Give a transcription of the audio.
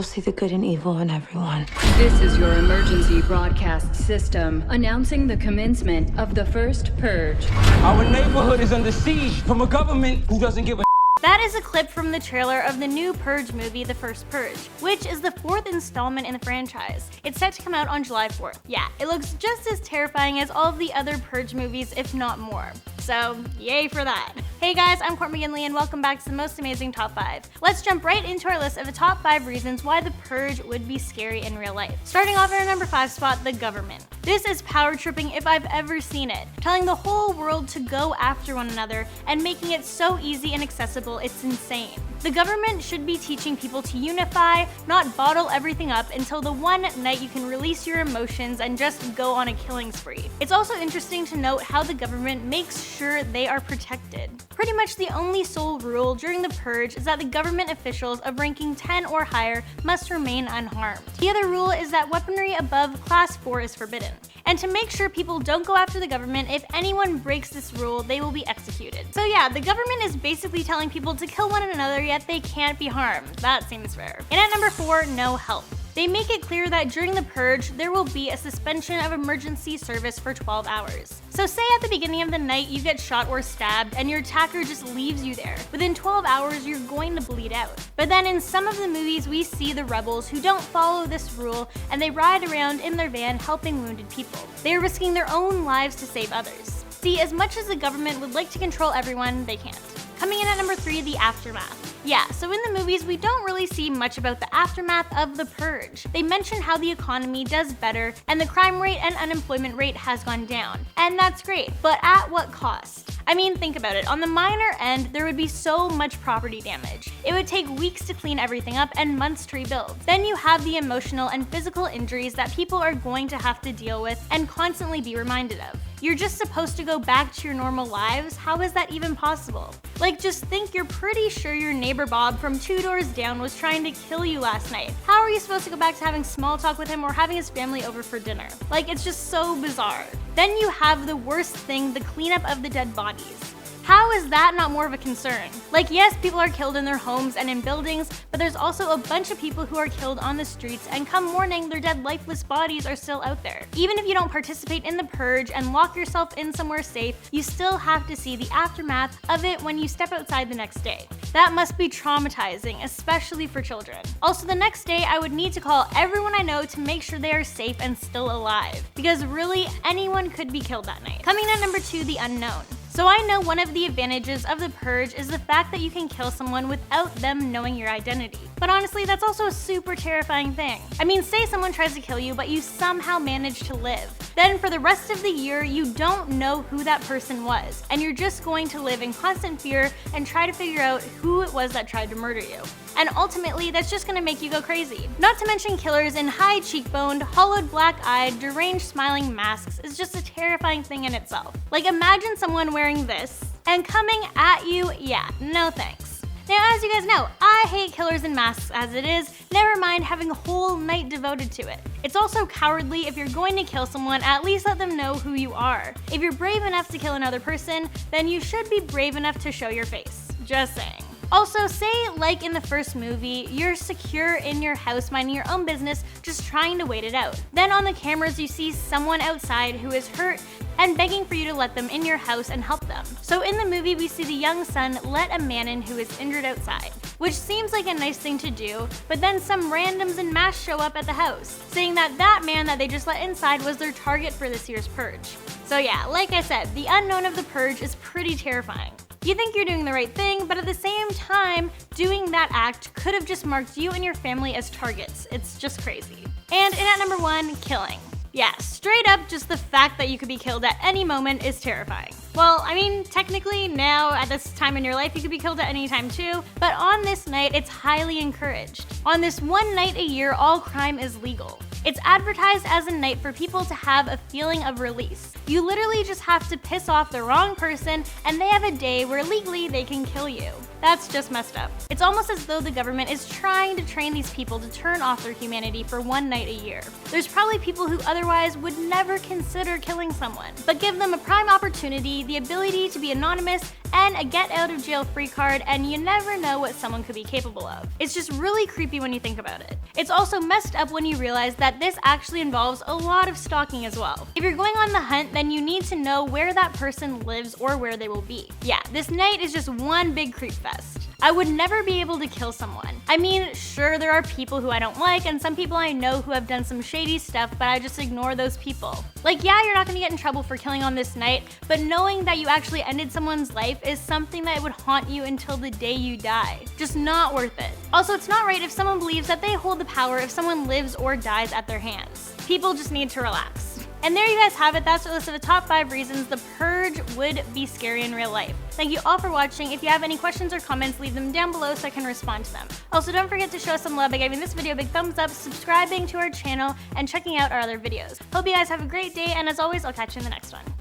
See the good and evil in everyone. This is your emergency broadcast system announcing the commencement of the first purge. Our neighborhood is under siege from a government who doesn't give a. That is a clip from the trailer of the new Purge movie, The First Purge, which is the fourth installment in the franchise. It's set to come out on July 4th. Yeah, it looks just as terrifying as all of the other Purge movies, if not more. So, yay for that. Hey guys, I'm Court McGinley and welcome back to the most amazing top 5. Let's jump right into our list of the top 5 reasons why the Purge would be scary in real life. Starting off at our number 5 spot, the government. This is power tripping if I've ever seen it. Telling the whole world to go after one another and making it so easy and accessible, it's insane. The government should be teaching people to unify, not bottle everything up until the one night you can release your emotions and just go on a killing spree. It's also interesting to note how the government makes sure they are protected. Pretty much the only sole rule during the Purge is that the government officials of ranking 10 or higher must remain unharmed. The other rule is that weaponry above class 4 is forbidden. And to make sure people don't go after the government, if anyone breaks this rule, they will be executed. So yeah, the government is basically telling people to kill one another, yet they can't be harmed. That seems fair. And at number 4, no help. They make it clear that during the Purge, there will be a suspension of emergency service for 12 hours. So say at the beginning of the night you get shot or stabbed and your attacker just leaves you there. Within 12 hours, you're going to bleed out. But then in some of the movies, we see the rebels who don't follow this rule and they ride around in their van helping wounded people. They are risking their own lives to save others. See, as much as the government would like to control everyone, they can't. Coming in at number 3, the aftermath. Yeah, so in the movies, we don't really see much about the aftermath of the Purge. They mention how the economy does better and the crime rate and unemployment rate has gone down. And that's great, but at what cost? I mean, think about it. On the minor end, there would be so much property damage. It would take weeks to clean everything up and months to rebuild. Then you have the emotional and physical injuries that people are going to have to deal with and constantly be reminded of. You're just supposed to go back to your normal lives? How is that even possible? Like, just think you're pretty sure your neighbor Bob from 2 doors down was trying to kill you last night. How are you supposed to go back to having small talk with him or having his family over for dinner? Like, it's just so bizarre. Then you have the worst thing, the cleanup of the dead bodies. How is that not more of a concern? Like, yes, people are killed in their homes and in buildings, but there's also a bunch of people who are killed on the streets, and come morning, their dead, lifeless bodies are still out there. Even if you don't participate in the Purge and lock yourself in somewhere safe, you still have to see the aftermath of it when you step outside the next day. That must be traumatizing, especially for children. Also, the next day, I would need to call everyone I know to make sure they are safe and still alive, because really, anyone could be killed that night. Coming in at number 2, the unknown. So I know one of the advantages of the Purge is the fact that you can kill someone without them knowing your identity. But honestly, that's also a super terrifying thing. I mean, say someone tries to kill you, but you somehow manage to live. Then for the rest of the year, you don't know who that person was, and you're just going to live in constant fear and try to figure out who it was that tried to murder you. And ultimately, that's just gonna make you go crazy. Not to mention killers in high cheekboned, hollowed black-eyed, deranged smiling masks is just a terrifying thing in itself. Like, imagine someone wearing this and coming at you, yeah, no thanks. Now, as you guys know, I hate killers in masks as it is, never mind having a whole night devoted to it. It's also cowardly. If you're going to kill someone, at least let them know who you are. If you're brave enough to kill another person, then you should be brave enough to show your face. Just saying. Also, say like in the first movie, you're secure in your house minding your own business, just trying to wait it out. Then on the cameras you see someone outside who is hurt and begging for you to let them in your house and help them. So in the movie we see the young son let a man in who is injured outside, which seems like a nice thing to do, but then some randoms in masks show up at the house, saying that that man that they just let inside was their target for this year's Purge. So yeah, like I said, the unknown of the Purge is pretty terrifying. You think you're doing the right thing, but at the same time, doing that act could have just marked you and your family as targets. It's just crazy. And in at number 1, killing. Yeah, straight up, just the fact that you could be killed at any moment is terrifying. Well, I mean, technically now at this time in your life, you could be killed at any time too, but on this night, it's highly encouraged. On this one night a year, all crime is legal. It's advertised as a night for people to have a feeling of release. You literally just have to piss off the wrong person and they have a day where legally they can kill you. That's just messed up. It's almost as though the government is trying to train these people to turn off their humanity for one night a year. There's probably people who otherwise would never consider killing someone, but give them a prime opportunity, the ability to be anonymous, and a get out of jail free card, and you never know what someone could be capable of. It's just really creepy when you think about it. It's also messed up when you realize that this actually involves a lot of stalking as well. If you're going on the hunt, then you need to know where that person lives or where they will be. Yeah, this night is just one big creep fest. I would never be able to kill someone. I mean, sure, there are people who I don't like, and some people I know who have done some shady stuff, but I just ignore those people. Like, yeah, you're not gonna get in trouble for killing on this night, but knowing that you actually ended someone's life is something that would haunt you until the day you die. Just not worth it. Also, it's not right if someone believes that they hold the power if someone lives or dies at their hands. People just need to relax. And there you guys have it. That's a list of the top 5 reasons the Purge would be scary in real life. Thank you all for watching. If you have any questions or comments, leave them down below so I can respond to them. Also, don't forget to show us some love by giving this video a big thumbs up, subscribing to our channel, and checking out our other videos. Hope you guys have a great day, and as always, I'll catch you in the next one.